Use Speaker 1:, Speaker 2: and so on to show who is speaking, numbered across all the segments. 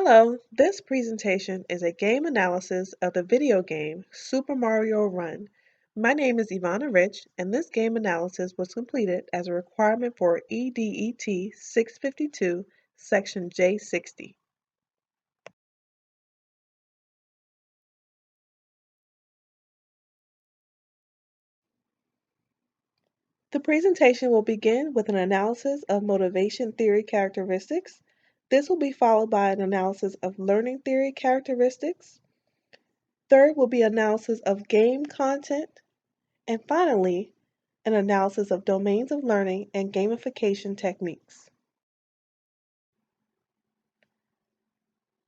Speaker 1: Hello, this presentation is a game analysis of the video game Super Mario Run. My name is Ivana Rich, and this game analysis was completed as a requirement for EDET 652, Section J60. The presentation will begin with an analysis of motivation theory characteristics. This will be followed by an analysis of learning theory characteristics. Third will be analysis of game content. And finally, an analysis of domains of learning and gamification techniques.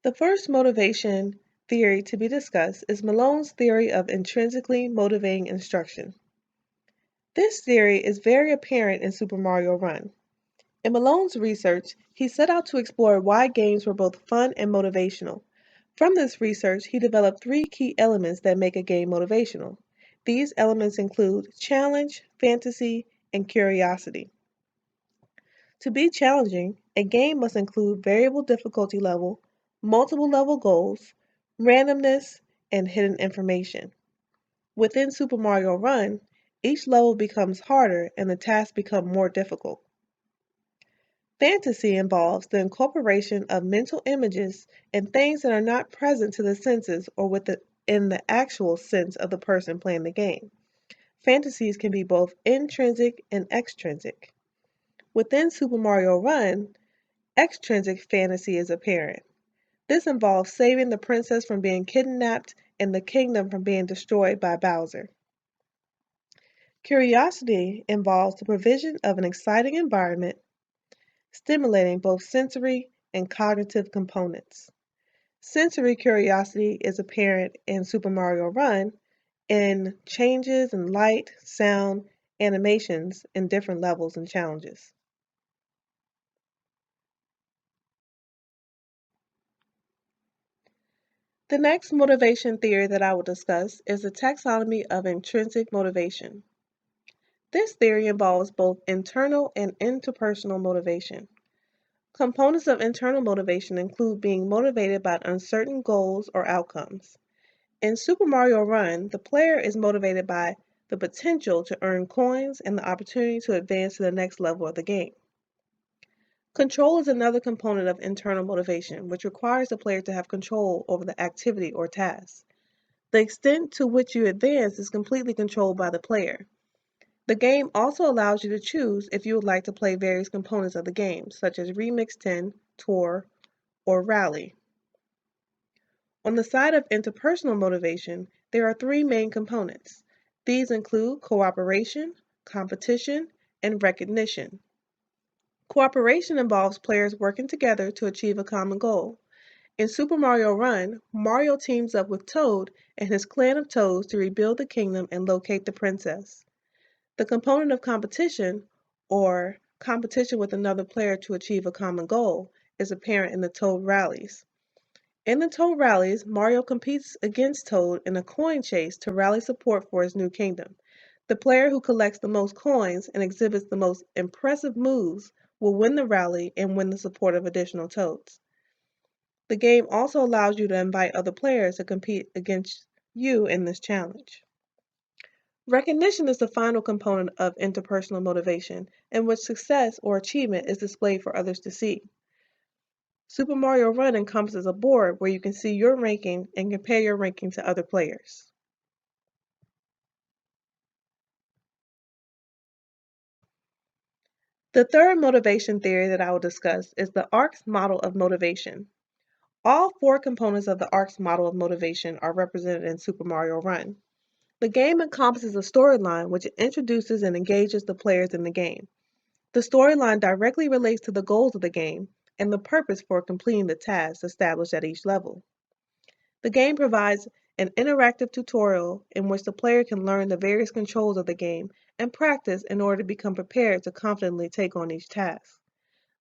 Speaker 1: The first motivation theory to be discussed is Malone's theory of intrinsically motivating instruction. This theory is very apparent in Super Mario Run. In Malone's research, he set out to explore why games were both fun and motivational. From this research, he developed three key elements that make a game motivational. These elements include challenge, fantasy, and curiosity. To be challenging, a game must include variable difficulty level, multiple level goals, randomness, and hidden information. Within Super Mario Run, each level becomes harder and the tasks become more difficult. Fantasy involves the incorporation of mental images and things that are not present to the senses or in the actual sense of the person playing the game. Fantasies can be both intrinsic and extrinsic. Within Super Mario Run, extrinsic fantasy is apparent. This involves saving the princess from being kidnapped and the kingdom from being destroyed by Bowser. Curiosity involves the provision of an exciting environment, stimulating both sensory and cognitive components. Sensory curiosity is apparent in Super Mario Run in changes in light, sound, animations in different levels and challenges. The next motivation theory that I will discuss is the taxonomy of intrinsic motivation. This theory involves both internal and interpersonal motivation. Components of internal motivation include being motivated by uncertain goals or outcomes. In Super Mario Run, the player is motivated by the potential to earn coins and the opportunity to advance to the next level of the game. Control is another component of internal motivation, which requires the player to have control over the activity or task. The extent to which you advance is completely controlled by the player. The game also allows you to choose if you would like to play various components of the game, such as Remix 10, Tour, or Rally. On the side of interpersonal motivation, there are three main components. These include cooperation, competition, and recognition. Cooperation involves players working together to achieve a common goal. In Super Mario Run, Mario teams up with Toad and his clan of Toads to rebuild the kingdom and locate the princess. The component of competition, or competition with another player to achieve a common goal, is apparent in the Toad rallies. In the Toad rallies, Mario competes against Toad in a coin chase to rally support for his new kingdom. The player who collects the most coins and exhibits the most impressive moves will win the rally and win the support of additional Toads. The game also allows you to invite other players to compete against you in this challenge. Recognition is the final component of interpersonal motivation, in which success or achievement is displayed for others to see. Super Mario Run encompasses a board where you can see your ranking and compare your ranking to other players. The third motivation theory that I will discuss is the ARC's model of motivation. All four components of the ARC's model of motivation are represented in Super Mario Run. The game encompasses a storyline which introduces and engages the players in the game. The storyline directly relates to the goals of the game and the purpose for completing the tasks established at each level. The game provides an interactive tutorial in which the player can learn the various controls of the game and practice in order to become prepared to confidently take on each task.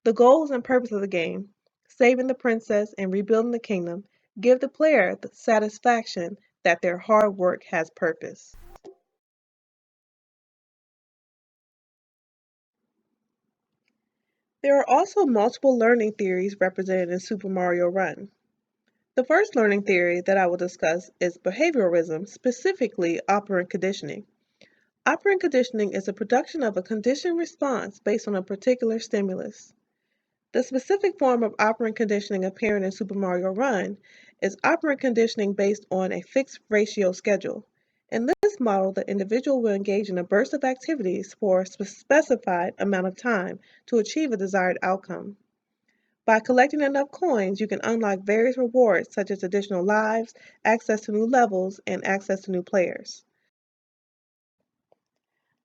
Speaker 1: The goals and purpose of the game, saving the princess and rebuilding the kingdom, give the player the satisfaction that their hard work has purpose. There are also multiple learning theories represented in Super Mario Run. The first learning theory that I will discuss is behaviorism, specifically operant conditioning. Operant conditioning is the production of a conditioned response based on a particular stimulus. The specific form of operant conditioning apparent in Super Mario Run is operant conditioning based on a fixed ratio schedule. In this model, the individual will engage in a burst of activities for a specified amount of time to achieve a desired outcome. By collecting enough coins, you can unlock various rewards such as additional lives, access to new levels, and access to new players.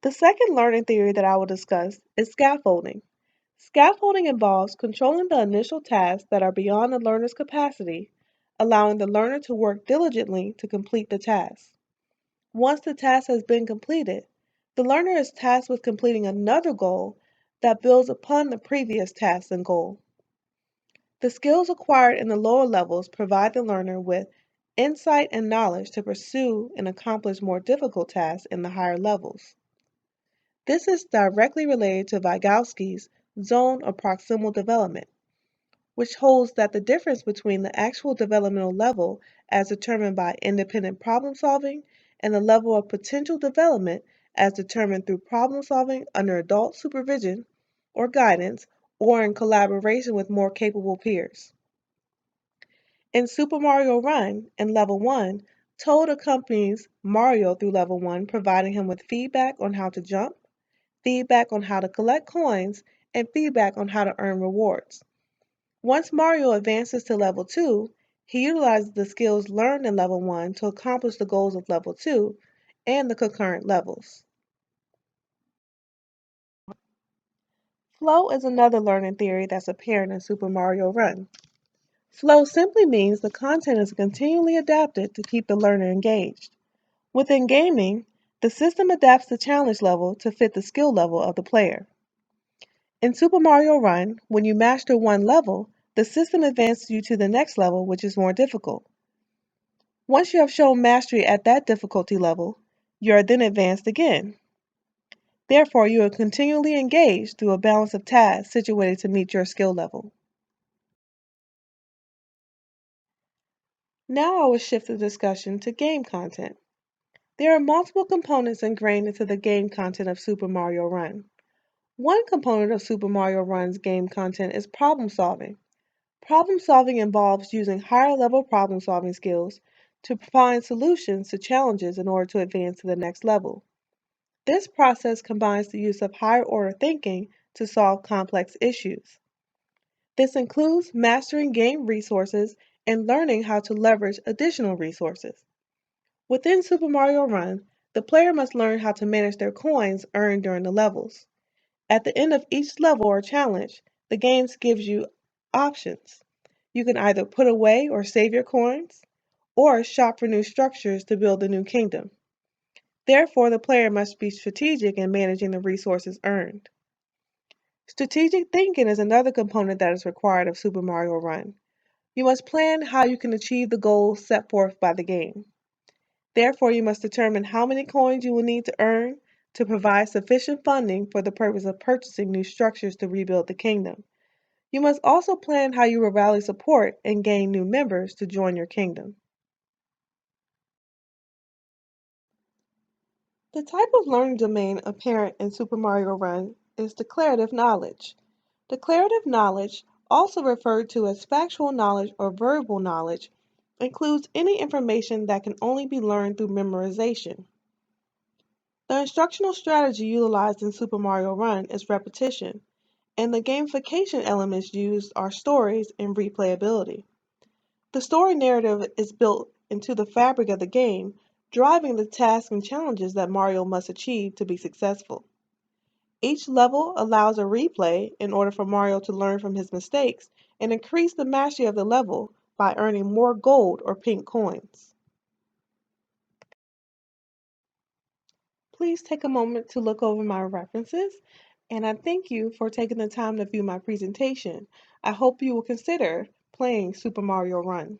Speaker 1: The second learning theory that I will discuss is scaffolding. Scaffolding involves controlling the initial tasks that are beyond the learner's capacity, allowing the learner to work diligently to complete the task. Once the task has been completed, the learner is tasked with completing another goal that builds upon the previous task and goal. The skills acquired in the lower levels provide the learner with insight and knowledge to pursue and accomplish more difficult tasks in the higher levels. This is directly related to Vygotsky's zone of proximal development, which holds that the difference between the actual developmental level as determined by independent problem solving and the level of potential development as determined through problem solving under adult supervision or guidance or in collaboration with more capable peers. In Super Mario Run, in Level 1, Toad accompanies Mario through Level 1, providing him with feedback on how to jump, feedback on how to collect coins, and feedback on how to earn rewards. Once Mario advances to Level 2, he utilizes the skills learned in Level 1 to accomplish the goals of Level 2 and the concurrent levels. Flow is another learning theory that's apparent in Super Mario Run. Flow simply means the content is continually adapted to keep the learner engaged. Within gaming, the system adapts the challenge level to fit the skill level of the player. In Super Mario Run, when you master one level, the system advances you to the next level, which is more difficult. Once you have shown mastery at that difficulty level, you are then advanced again. Therefore, you are continually engaged through a balance of tasks situated to meet your skill level. Now I will shift the discussion to game content. There are multiple components ingrained into the game content of Super Mario Run. One component of Super Mario Run's game content is problem solving. Problem solving involves using higher level problem solving skills to find solutions to challenges in order to advance to the next level. This process combines the use of higher order thinking to solve complex issues. This includes mastering game resources and learning how to leverage additional resources. Within Super Mario Run, the player must learn how to manage their coins earned during the levels. At the end of each level or challenge, the game gives you options. You can either put away or save your coins, or shop for new structures to build a new kingdom. Therefore, the player must be strategic in managing the resources earned. Strategic thinking is another component that is required of Super Mario Run. You must plan how you can achieve the goals set forth by the game. Therefore, you must determine how many coins you will need to earn to provide sufficient funding for the purpose of purchasing new structures to rebuild the kingdom. You must also plan how you will rally support and gain new members to join your kingdom. The type of learning domain apparent in Super Mario Run is declarative knowledge. Declarative knowledge, also referred to as factual knowledge or verbal knowledge, includes any information that can only be learned through memorization. The instructional strategy utilized in Super Mario Run is repetition, and the gamification elements used are stories and replayability. The story narrative is built into the fabric of the game, driving the tasks and challenges that Mario must achieve to be successful. Each level allows a replay in order for Mario to learn from his mistakes and increase the mastery of the level by earning more gold or pink coins. Please take a moment to look over my references, and I thank you for taking the time to view my presentation. I hope you will consider playing Super Mario Run.